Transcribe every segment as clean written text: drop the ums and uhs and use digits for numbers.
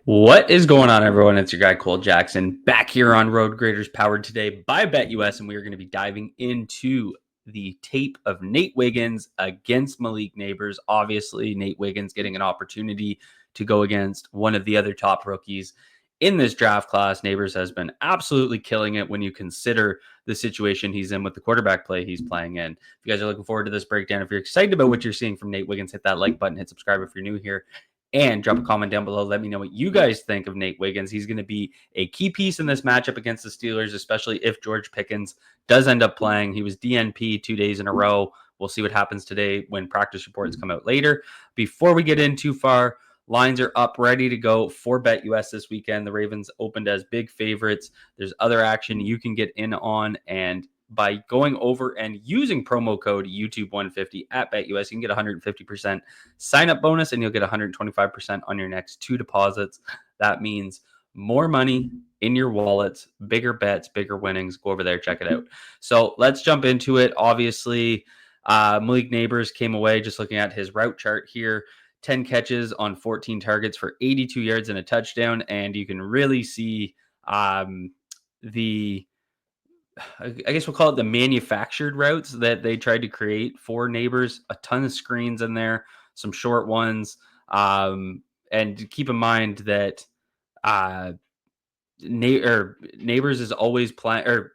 What is going on, everyone? It's your guy Cole Jackson back here on Road Graders, powered today by BetUS, and we are going to be diving into the tape of Nate Wiggins against MALIK Nabers. Obviously, Nate Wiggins getting an opportunity to go against one of the other top rookies in this draft class. Nabers has been absolutely killing it when you consider the situation he's in with the quarterback play he's playing in. If you guys are looking forward to this breakdown, if you're excited about what you're seeing from Nate Wiggins, hit that like button, hit subscribe if you're new here, and drop a comment down below. Let me know what you guys think of Nate Wiggins. He's going to be a key piece in this matchup against the Steelers, especially if George Pickens does end up playing. He was DNP 2 days in a row. We'll see what happens today when practice reports come out later. Before we get in too far, lines are up, ready to go for BetUS this weekend. The Ravens opened as big favorites. There's other action you can get in on, and by going over and using promo code YouTube150 at BetUS, you can get 150% sign up bonus, and you'll get 125% on your next 2 deposits. That means more money in your wallets, bigger bets, bigger winnings. Go over there, check it out. So let's jump into it. Obviously, MALIK Nabers came away, just looking at his route chart here, 10 catches on 14 targets for 82 yards and a touchdown. And you can really see the I guess we'll call it the manufactured routes that they tried to create for Nabers. A ton of screens in there, some short ones. And keep in mind that uh, Nabers is always playing, or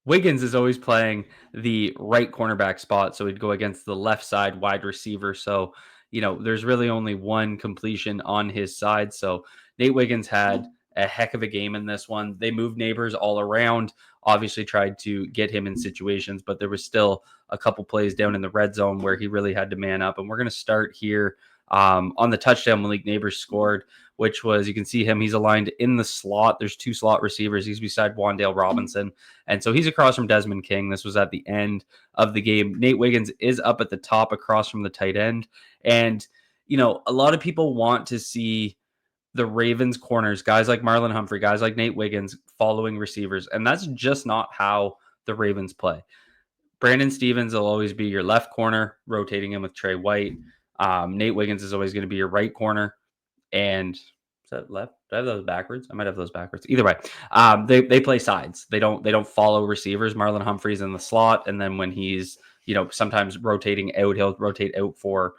Wiggins is always playing the right cornerback spot. So he'd go against the left side wide receiver. So, there's really only one completion on his side. So Nate Wiggins had a heck of a game in this one. They moved Nabers all around, obviously tried to get him in situations, but there was still a couple plays down in the red zone where he really had to man up. And we're going to start here on the touchdown MALIK Nabers scored, which was, you can see him, he's aligned in the slot. There's 2 slot receivers. He's beside Wan'Dale Robinson. And so he's across from Desmond King. This was at the end of the game. Nate Wiggins is up at the top across from the tight end. And, a lot of people want to see the Ravens corners, guys like Marlon Humphrey, guys like Nate Wiggins following receivers. And that's just not how the Ravens play. Brandon Stevens will always be your left corner, rotating him with Trey White. Nate Wiggins is always going to be your right corner. And is that left? Do I have those backwards? I might have those backwards. Either way, they play sides. They don't follow receivers. Marlon Humphrey's in the slot, and then when he's sometimes rotating out, he'll rotate out for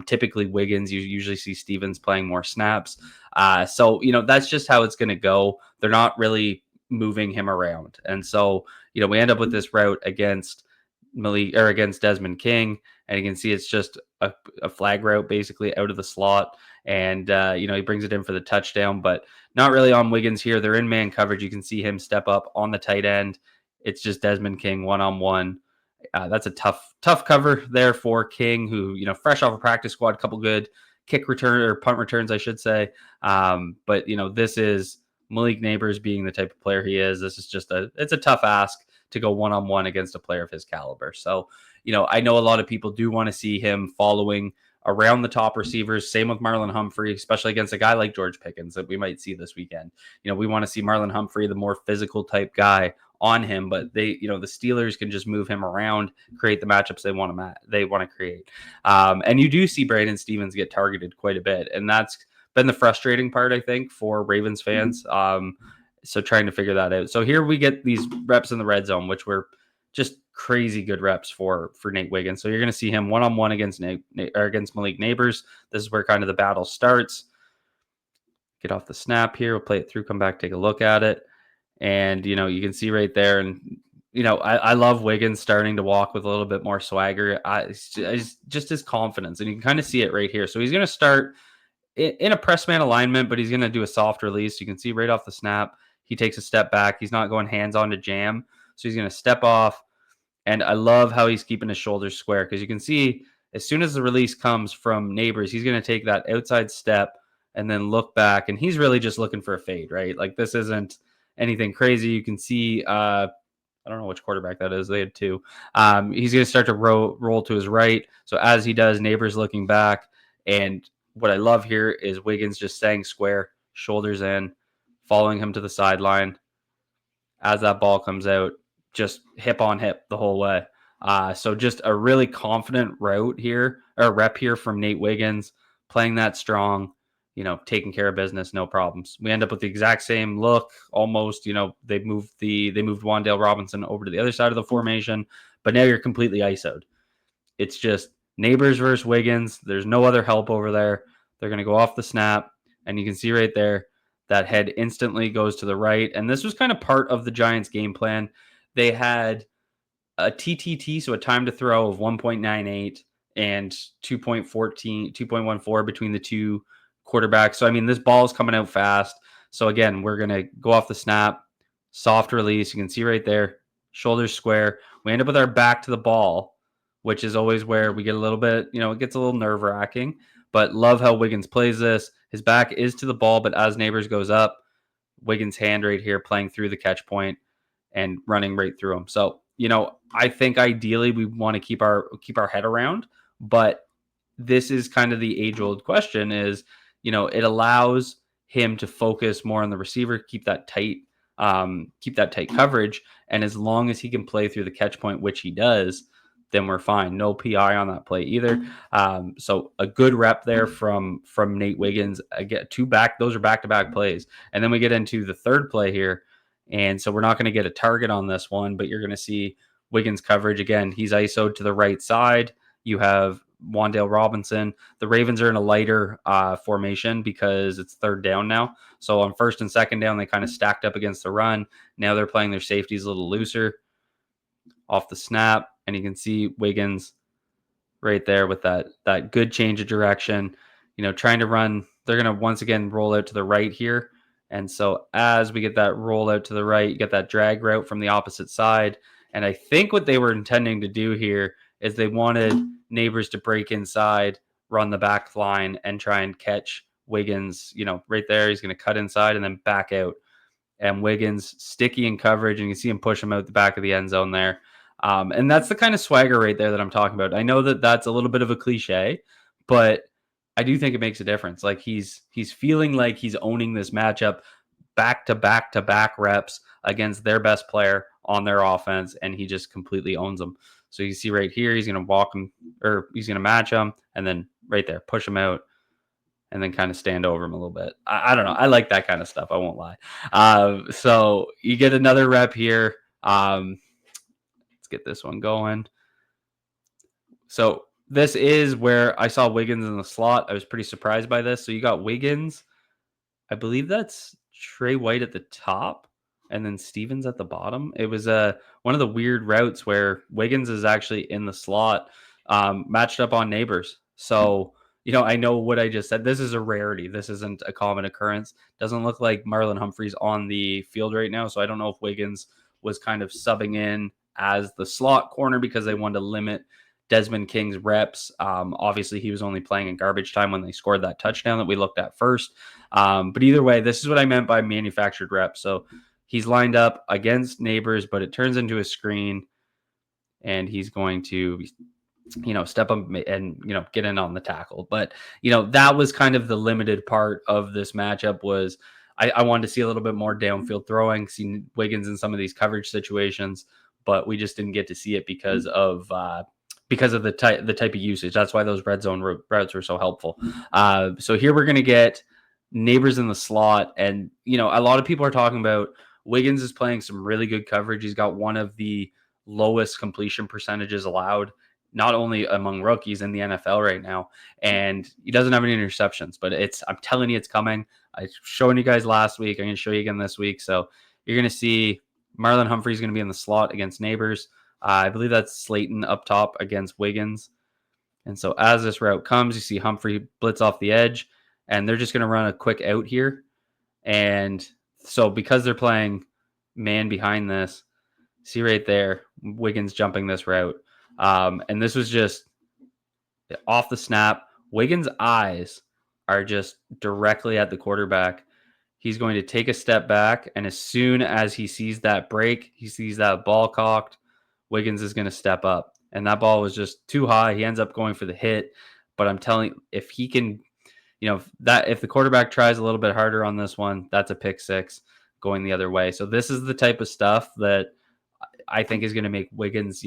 typically Wiggins. You usually see Stevens playing more snaps. So that's just how it's going to go. They're not really moving him around, and so we end up with this route against MALIK or against Desmond King, and you can see it's just a flag route basically out of the slot. And, he brings it in for the touchdown, but not really on Wiggins here. They're in man coverage. You can see him step up on the tight end. It's just Desmond King one-on-one. That's a tough cover there for King, who, fresh off a practice squad, couple good kick return or punt returns, I should say. But, this is MALIK Nabers being the type of player he is. This is just it's a tough ask to go one-on-one against a player of his caliber. So, I know a lot of people do want to see him following around the top receivers. Same with Marlon Humphrey, especially against a guy like George Pickens that we might see this weekend. We want to see Marlon Humphrey, the more physical type guy, on him, but the Steelers can just move him around, create the matchups they want to create. And you do see Brandon Stevens get targeted quite a bit, and that's been the frustrating part, I think, for Ravens fans. So trying to figure that out. So here we get these reps in the red zone, which were just crazy good reps for Nate Wiggins. So you're going to see him one-on-one against against MALIK Nabers. This is where kind of the battle starts. Get off the snap here. We'll play it through, come back, take a look at it. And, you can see right there. And, I love Wiggins starting to walk with a little bit more swagger. It's just his confidence. And you can kind of see it right here. So he's going to start in a press man alignment, but he's going to do a soft release. You can see right off the snap, he takes a step back. He's not going hands on to jam. So he's going to step off. And I love how he's keeping his shoulders square, because you can see as soon as the release comes from Nabers, he's going to take that outside step and then look back. And he's really just looking for a fade, right? Like, this isn't anything crazy. You can see, I don't know which quarterback that is. They had 2. He's going to start to roll to his right. So as he does, Nabers looking back. And what I love here is Wiggins just staying square, shoulders in, following him to the sideline. As that ball comes out, just hip on hip the whole way. So just a really confident route here, or rep here from Nate Wiggins, playing that strong. taking care of business, no problems. We end up with the exact same look, almost. They moved Wan'Dale Robinson over to the other side of the formation, but now you're completely ISO'd. It's just Nabers versus Wiggins. There's no other help over there. They're going to go off the snap, and you can see right there that head instantly goes to the right. And this was kind of part of the Giants' game plan. They had a TTT, so a time to throw of 1.98 and 2.14 between the two quarterbacks. So, I mean, this ball is coming out fast. So, again, we're going to go off the snap, soft release. You can see right there, shoulders square. We end up with our back to the ball, which is always where we get a little bit, it gets a little nerve wracking. But love how Wiggins plays this. His back is to the ball, but as Nabers goes up, Wiggins' hand right here playing through the catch point and running right through him. So, I think ideally we want to keep our head around, but this is kind of the age-old question is, it allows him to focus more on the receiver, keep that tight coverage. And as long as he can play through the catch point, which he does, then we're fine. No PI on that play either. So a good rep there from Nate Wiggins. Again, those are back-to-back plays. And then we get into the third play here. And so we're not going to get a target on this one, but you're going to see Wiggins coverage. Again, he's ISO'd to the right side. You have Wan'Dale Robinson. The Ravens are in a lighter formation because it's third down now. So on first and second down, they kind of stacked up against the run. Now they're playing their safeties a little looser off the snap. And you can see Wiggins right there with that good change of direction, trying to run. They're going to once again roll out to the right here. And so as we get that roll out to the right, you get that drag route from the opposite side. And I think what they were intending to do here is they wanted Nabers to break inside, run the back line, and try and catch Wiggins, right there. He's going to cut inside and then back out. And Wiggins sticky in coverage, and you can see him push him out the back of the end zone there. And that's the kind of swagger right there that I'm talking about. I know that that's a little bit of a cliche, but I do think it makes a difference. Like he's feeling like he's owning this matchup back to back to back reps against their best player on their offense, and he just completely owns them. So you see right here, he's going to walk him, or he's going to match him, and then right there, push him out, and then kind of stand over him a little bit. I don't know. I like that kind of stuff. I won't lie. So you get another rep here. Let's get this one going. So this is where I saw Wiggins in the slot. I was pretty surprised by this. So you got Wiggins. I believe that's Trey White at the top and then Stevens at the bottom. It was one of the weird routes where Wiggins is actually in the slot, matched up on Nabers. So, I know what I just said. This is a rarity. This isn't a common occurrence. Doesn't look like Marlon Humphrey's on the field right now. So I don't know if Wiggins was kind of subbing in as the slot corner because they wanted to limit Desmond King's reps. Obviously, he was only playing in garbage time when they scored that touchdown that we looked at first. But either way, this is what I meant by manufactured reps. So he's lined up against Nabers, but it turns into a screen, and he's going to, step up and, get in on the tackle. But, that was kind of the limited part of this matchup was I wanted to see a little bit more downfield throwing, see Wiggins in some of these coverage situations, but we just didn't get to see it because of the type of usage. That's why those red zone routes were so helpful. So here we're going to get Nabers in the slot. And, a lot of people are talking about Wiggins is playing some really good coverage. He's got one of the lowest completion percentages allowed, not only among rookies in the NFL right now. And he doesn't have any interceptions, but I'm telling you, it's coming. I was showing you guys last week. I'm going to show you again this week. So you're going to see Marlon Humphrey's going to be in the slot against Nabers. I believe that's Slayton up top against Wiggins. And so as this route comes, you see Humphrey blitz off the edge, and they're just going to run a quick out here. And so because they're playing man behind this, see right there, Wiggins jumping this route. And this was just off the snap. Wiggins' eyes are just directly at the quarterback. He's going to take a step back, and as soon as he sees that break, he sees that ball cocked, Wiggins is going to step up. And that ball was just too high. He ends up going for the hit. But I'm telling you, if he can, if the quarterback tries a little bit harder on this one, that's a pick six going the other way. So this is the type of stuff that I think is going to make Wiggins,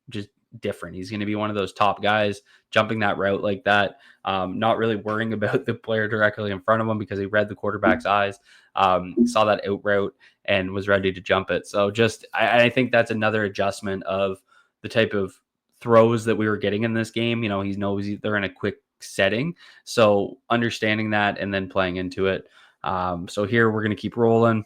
just different. He's going to be one of those top guys jumping that route like that, not really worrying about the player directly in front of him because he read the quarterback's eyes, saw that out route, and was ready to jump it. So just, I think that's another adjustment of the type of throws that we were getting in this game. You know, he knows they're in a quick setting. So understanding that and then playing into it. So here we're going to keep rolling.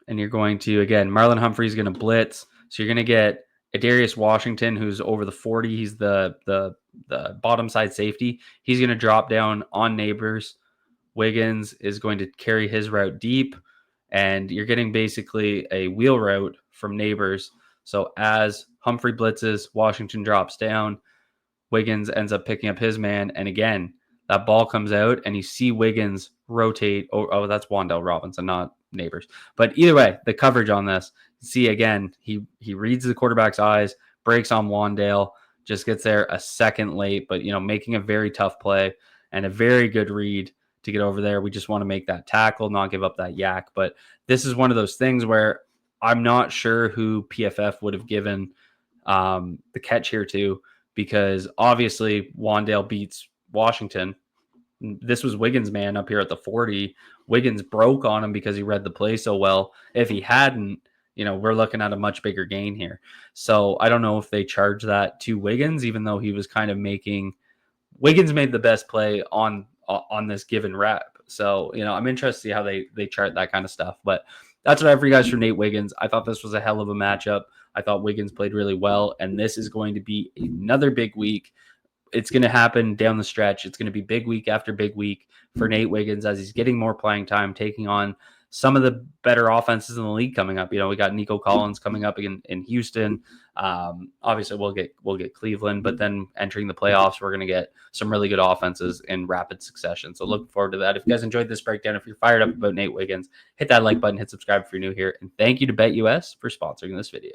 And you're going to, again, Marlon Humphrey's going to blitz. So you're going to get Adarius Washington, who's over the 40. He's the bottom side safety. He's going to drop down on Nabers. Wiggins is going to carry his route deep. And you're getting basically a wheel route from Nabers. So as Humphrey blitzes, Washington drops down. Wiggins ends up picking up his man. And again, that ball comes out and you see Wiggins rotate. Oh, that's Wandale Robinson, not Nabers. But either way, the coverage on this, see again, he reads the quarterback's eyes, breaks on Wandale, just gets there a second late, but making a very tough play and a very good read to get over there. We just want to make that tackle, not give up that yak. But this is one of those things where I'm not sure who PFF would have given the catch here to, because obviously Wandale beats Washington. This was Wiggins' man up here at the 40. Wiggins broke on him because he read the play so well. If he hadn't, we're looking at a much bigger gain here. So I don't know if they charge that to Wiggins, even though he was kind of Wiggins made the best play on this given rep. So, I'm interested to see how they chart that kind of stuff. But that's what I have for you guys for Nate Wiggins. I thought this was a hell of a matchup. I thought Wiggins played really well, and this is going to be another big week. It's going to happen down the stretch. It's going to be big week after big week for Nate Wiggins as he's getting more playing time, taking on some of the better offenses in the league coming up. We got Nico Collins coming up in Houston. Obviously, we'll get Cleveland, but then entering the playoffs, we're going to get some really good offenses in rapid succession. So looking forward to that. If you guys enjoyed this breakdown, if you're fired up about Nate Wiggins, hit that like button, hit subscribe if you're new here, and thank you to BetUS for sponsoring this video.